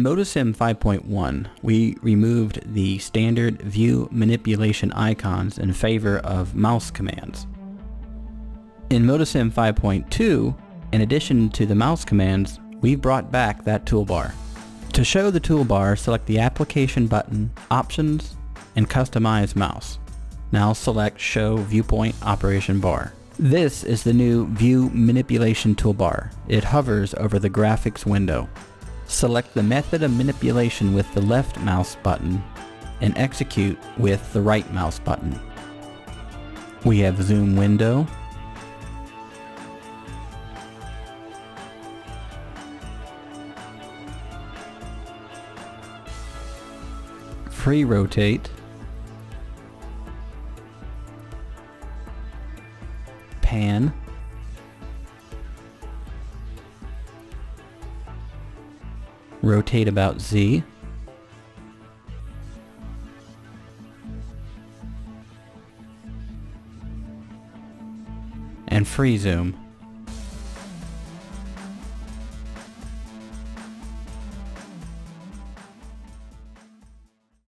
MotoSim 5.1, we removed the standard view manipulation icons in favor of mouse commands. In MotoSim 5.2, in addition to the mouse commands, we've brought back that toolbar. To show the toolbar, select the Application button, Options, and Customize Mouse. Now select Show Viewpoint Operation Bar. This is the new View Manipulation toolbar. It hovers over the graphics window. Select the method of manipulation with the left mouse button and execute with the right mouse button. We have Zoom Window, Free Rotate, Pan, Rotate about Z, and Free Zoom.